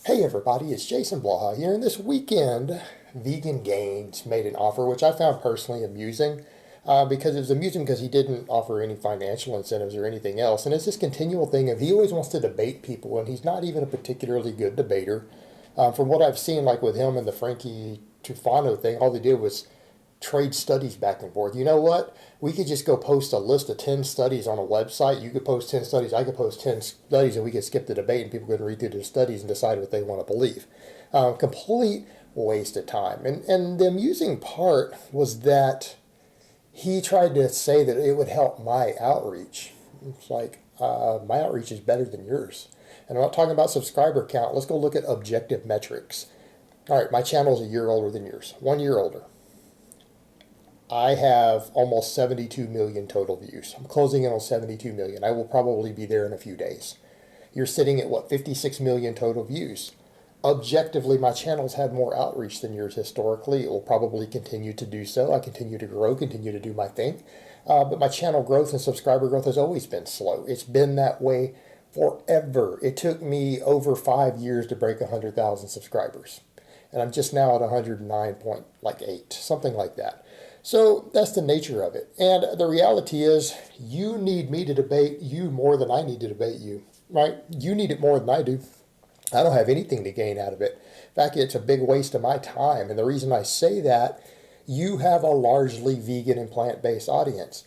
Hey everybody, it's Jason Blaha here, and this weekend, Vegan Gains made an offer which I found personally amusing because it was amusing because he didn't offer any financial incentives or anything else, and it's this continual thing of he always wants to debate people, and he's not even a particularly good debater. From what I've seen, like with him and the Frankie Tufano thing, all they did was trade studies back and forth. You know what? We could just go post a list of 10 studies on a website. You could post 10 studies, I could post 10 studies, and we could skip the debate and people could read through the studies and decide what they want to believe. Complete waste of time. And the amusing part was that he tried to say that it would help my outreach. It's like, my outreach is better than yours. And I'm not talking about subscriber count. Let's go look at objective metrics. All right, my channel is a year older than yours, 1 year older. I have almost 72 million total views. I'm closing in on 72 million. I will probably be there in a few days. You're sitting at what, 56 million total views. Objectively, my channel's had more outreach than yours historically. It will probably continue to do so. I continue to grow, continue to do my thing. But my channel growth and subscriber growth has always been slow. It's been that way forever. It took me over 5 years to break 100,000 subscribers. And I'm just now at 109.8, something like that. So that's the nature of it. And the reality is you need me to debate you more than I need to debate you, right? You need it more than I do. I don't have anything to gain out of it. In fact, it's a big waste of my time. And the reason I say that, you have a largely vegan and plant-based audience.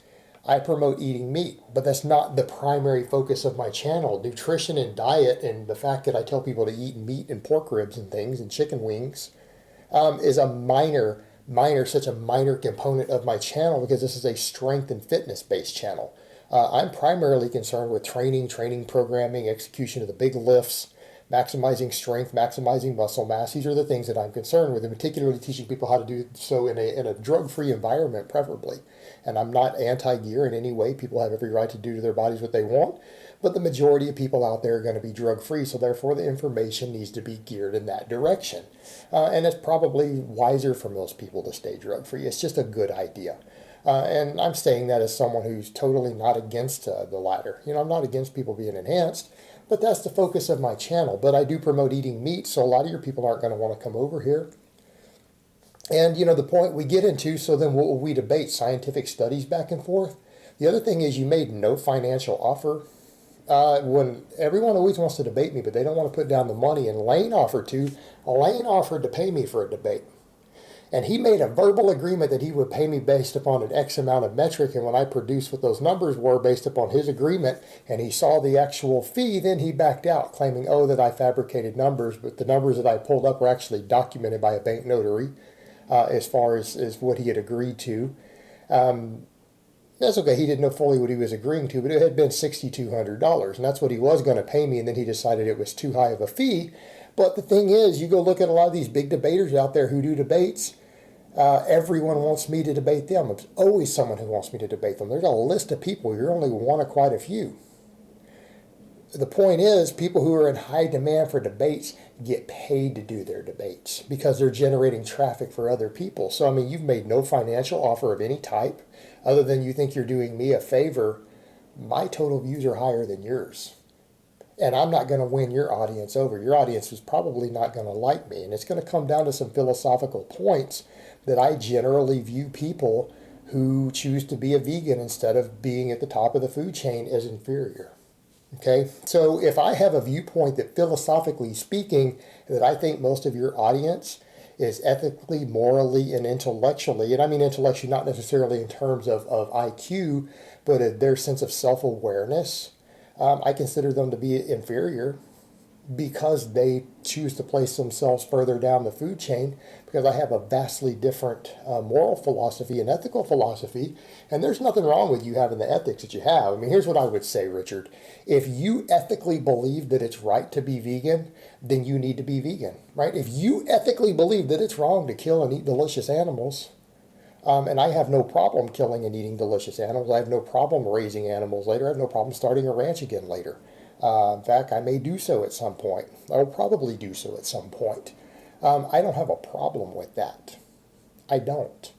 I promote eating meat, but that's not the primary focus of my channel. Nutrition and diet and the fact that I tell people to eat meat and pork ribs and things and chicken wings is a such a minor component of my channel because this is a strength and fitness based channel. I'm primarily concerned with training programming, execution of the big lifts, maximizing strength, maximizing muscle mass. These are the things that I'm concerned with, and particularly teaching people how to do so in a drug-free environment, preferably. And I'm not anti-gear in any way. People have every right to do to their bodies what they want, but the majority of people out there are going to be drug-free, so therefore the information needs to be geared in that direction. And it's probably wiser for most people to stay drug-free. It's just a good idea. And I'm saying that as someone who's totally not against the latter. You know, I'm not against people being enhanced, but that's the focus of my channel. But I do promote eating meat, so a lot of your people aren't going to want to come over here. And, you know, the point we get into, so then what will we debate? Scientific studies back and forth? The other thing is you made no financial offer. When everyone always wants to debate me, but they don't want to put down the money, and Lane offered to pay me for a debate. And he made a verbal agreement that he would pay me based upon an X amount of metric, and when I produced what those numbers were based upon his agreement, and he saw the actual fee, then he backed out, claiming, oh, that I fabricated numbers, but the numbers that I pulled up were actually documented by a bank notary as far as what he had agreed to. That's okay. He didn't know fully what he was agreeing to, but it had been $6,200, and that's what he was going to pay me, and then he decided it was too high of a fee. But the thing is, you go look at a lot of these big debaters out there who do debates, everyone wants me to debate them. There's always someone who wants me to debate them. There's a list of people. You're only one of quite a few. The point is, people who are in high demand for debates get paid to do their debates because they're generating traffic for other people. So, I mean, you've made no financial offer of any type other than you think you're doing me a favor. My total views are higher than yours. And I'm not going to win your audience over. Your audience is probably not going to like me. And it's going to come down to some philosophical points that I generally view people who choose to be a vegan instead of being at the top of the food chain as inferior. Okay, so if I have a viewpoint that philosophically speaking, that I think most of your audience is ethically, morally, and intellectually, and I mean intellectually not necessarily in terms of IQ, but their sense of self-awareness, I consider them to be inferior because they choose to place themselves further down the food chain, because I have a vastly different moral philosophy and ethical philosophy, and there's nothing wrong with you having the ethics that you have. I mean, here's what I would say, Richard. If you ethically believe that it's right to be vegan, then you need to be vegan, right? If you ethically believe that it's wrong to kill and eat delicious animals, and I have no problem killing and eating delicious animals. I have no problem raising animals later. I have no problem starting a ranch again later. In fact, I may do so at some point. I will probably do so at some point. I don't have a problem with that. I don't.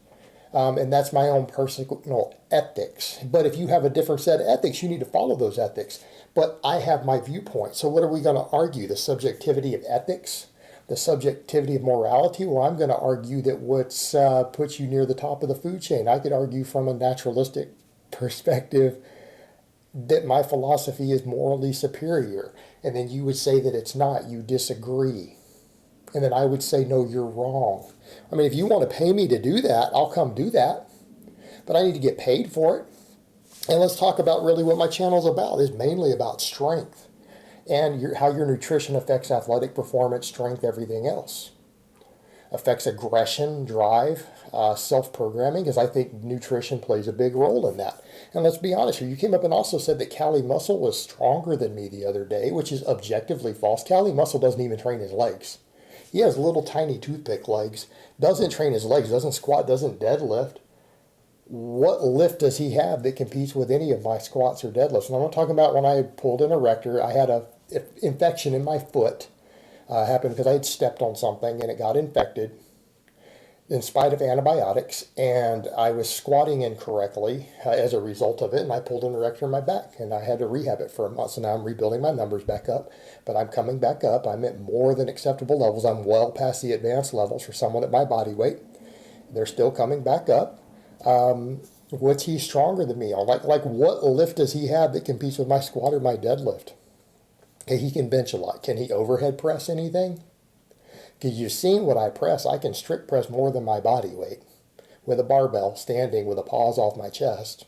And that's my own personal ethics. But if you have a different set of ethics, you need to follow those ethics. But I have my viewpoint. So what are we going to argue? The subjectivity of ethics? The subjectivity of morality? Well, I'm going to argue that what's puts you near the top of the food chain. I could argue from a naturalistic perspective that my philosophy is morally superior. And then you would say that it's not. You disagree. And then I would say, no, you're wrong. I mean, if you want to pay me to do that, I'll come do that. But I need to get paid for it. And let's talk about really what my channel's about. It's mainly about strength and how your nutrition affects athletic performance, strength, everything else. Affects aggression, drive, self-programming, because I think nutrition plays a big role in that. And let's be honest here, you came up and also said that Cali Muscle was stronger than me the other day, which is objectively false. Cali Muscle doesn't even train his legs. He has little tiny toothpick legs, doesn't train his legs, doesn't squat, doesn't deadlift. What lift does he have that competes with any of my squats or deadlifts? And I'm not talking about when I pulled an erector. I had an infection in my foot. Happened because I had stepped on something and it got infected in spite of antibiotics. And I was squatting incorrectly as a result of it. And I pulled an erector in my back and I had to rehab it for a month. So now I'm rebuilding my numbers back up. But I'm coming back up. I'm at more than acceptable levels. I'm well past the advanced levels for someone at my body weight. They're still coming back up. What's he stronger than me on? Like what lift does he have that competes with my squat or my deadlift? Okay, he can bench a lot. Can he overhead press anything? Because you've seen what I press. I can strict press more than my body weight with a barbell standing with a pause off my chest.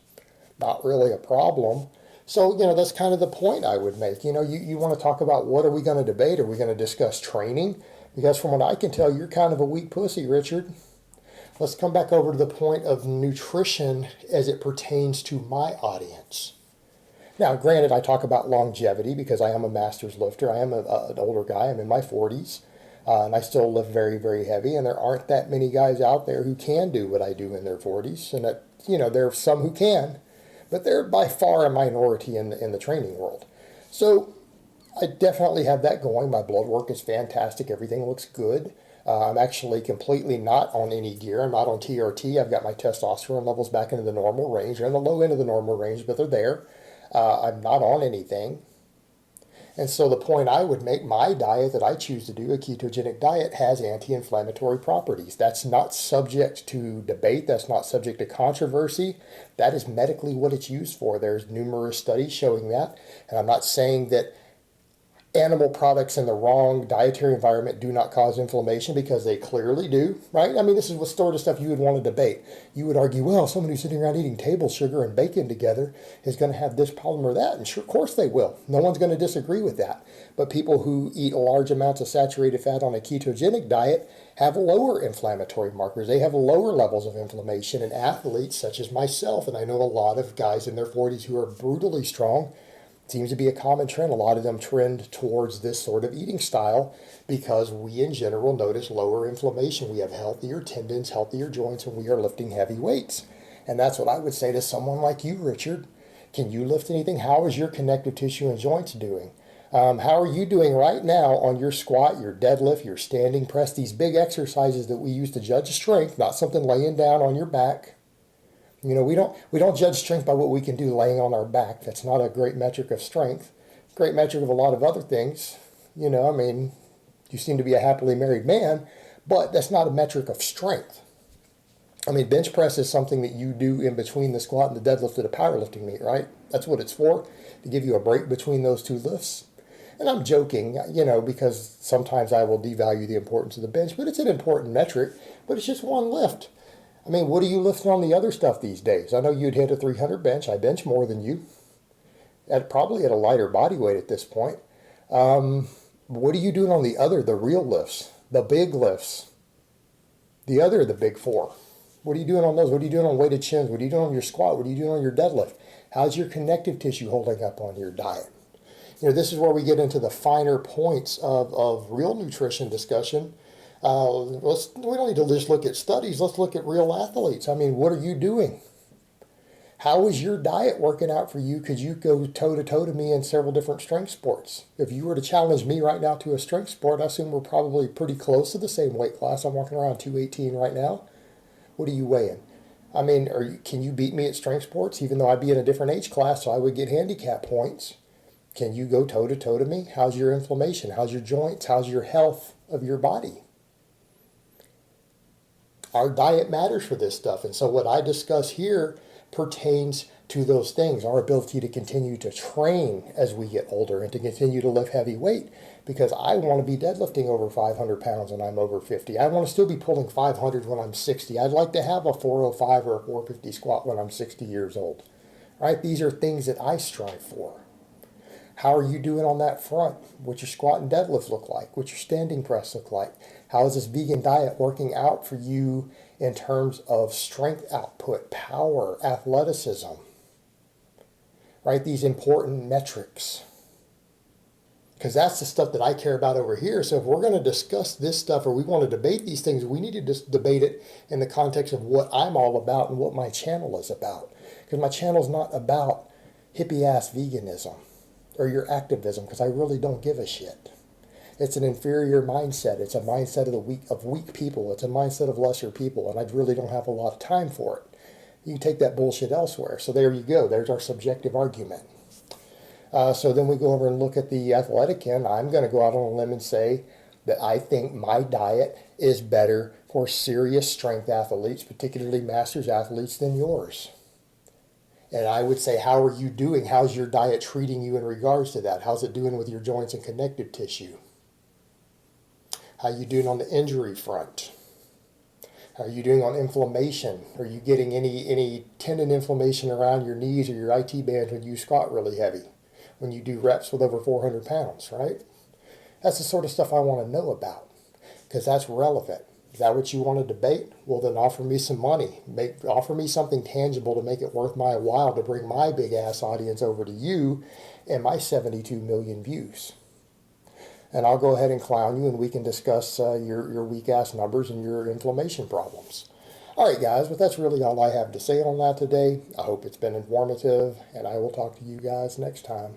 Not really a problem. So, that's kind of the point I would make. You want to talk about what are we going to debate? Are we going to discuss training? Because from what I can tell, you're kind of a weak pussy, Richard. Let's come back over to the point of nutrition as it pertains to my audience. Now, granted, I talk about longevity because I am a master's lifter. I am an older guy. I'm in my 40s, and I still lift very, very heavy. And there aren't that many guys out there who can do what I do in their 40s. And there are some who can, but they're by far a minority in the training world. So I definitely have that going. My blood work is fantastic. Everything looks good. I'm actually completely not on any gear. I'm not on TRT. I've got my testosterone levels back into the normal range. They're in the low end of the normal range, but they're there. I'm not on anything. And so the point I would make, my diet that I choose to do, a ketogenic diet, has anti-inflammatory properties. That's not subject to debate. That's not subject to controversy. That is medically what it's used for. There's numerous studies showing that. And I'm not saying that animal products in the wrong dietary environment do not cause inflammation, because they clearly do, right? I mean, this is what sort of stuff you would want to debate. You would argue, well, someone who's sitting around eating table sugar and bacon together is going to have this problem or that. And sure, of course they will. No one's going to disagree with that. But people who eat large amounts of saturated fat on a ketogenic diet have lower inflammatory markers. They have lower levels of inflammation. And athletes such as myself, and I know a lot of guys in their 40s who are brutally strong, seems to be a common trend. A lot of them trend towards this sort of eating style because we in general notice lower inflammation. We have healthier tendons, healthier joints when we are lifting heavy weights. And that's what I would say to someone like you, Richard. Can you lift anything? How is your connective tissue and joints doing? How are you doing right now on your squat, your deadlift, your standing press, these big exercises that we use to judge strength, not something laying down on your back? We don't judge strength by what we can do laying on our back. That's not a great metric of strength. Great metric of a lot of other things. You seem to be a happily married man, but that's not a metric of strength. Bench press is something that you do in between the squat and the deadlift at a powerlifting meet, right? That's what it's for, to give you a break between those two lifts. And I'm joking, because sometimes I will devalue the importance of the bench, but it's an important metric, but it's just one lift. What are you lifting on the other stuff these days? I know you'd hit a 300 bench. I bench more than you, probably at a lighter body weight at this point. What are you doing on the real lifts, the big lifts, the big four? What are you doing on those? What are you doing on weighted chins? What are you doing on your squat? What are you doing on your deadlift? How's your connective tissue holding up on your diet? This is where we get into the finer points of real nutrition discussion. We don't need to just look at studies. Let's look at real athletes. What are you doing? How is your diet working out for you? Could you go toe-to-toe to me in several different strength sports? If you were to challenge me right now to a strength sport, I assume we're probably pretty close to the same weight class. I'm walking around 218 right now. What are you weighing? I mean, can you beat me at strength sports, even though I'd be in a different age class, so I would get handicap points? Can you go toe to toe to me? How's your inflammation? How's your joints? How's your health of your body? Our diet matters for this stuff. And so what I discuss here pertains to those things, our ability to continue to train as we get older and to continue to lift heavy weight, because I want to be deadlifting over 500 pounds when I'm over 50. I want to still be pulling 500 when I'm 60. I'd like to have a 405 or a 450 squat when I'm 60 years old. Right? These are things that I strive for. How are you doing on that front? What's your squat and deadlift look like? What's your standing press look like? How is this vegan diet working out for you in terms of strength output, power, athleticism? Right? These important metrics. Because that's the stuff that I care about over here. So if we're going to discuss this stuff or we want to debate these things, we need to just debate it in the context of what I'm all about and what my channel is about. Because my channel is not about hippie-ass veganism or your activism, because I really don't give a shit. It's an inferior mindset. It's a mindset of weak people. It's a mindset of lesser people, and I really don't have a lot of time for it. You can take that bullshit elsewhere. So there you go. There's our subjective argument. So then we go over and look at the athletic end. I'm going to go out on a limb and say that I think my diet is better for serious strength athletes, particularly masters athletes, than yours. And I would say, how are you doing? How's your diet treating you in regards to that? How's it doing with your joints and connective tissue? How are you doing on the injury front? How are you doing on inflammation? Are you getting any tendon inflammation around your knees or your IT bands when you squat really heavy? When you do reps with over 400 pounds, right? That's the sort of stuff I want to know about, because that's relevant. Is that what you want to debate? Well, then offer me some money. Offer me something tangible to make it worth my while to bring my big-ass audience over to you and my 72 million views. And I'll go ahead and clown you, and we can discuss your weak-ass numbers and your inflammation problems. All right, guys, but that's really all I have to say on that today. I hope it's been informative, and I will talk to you guys next time.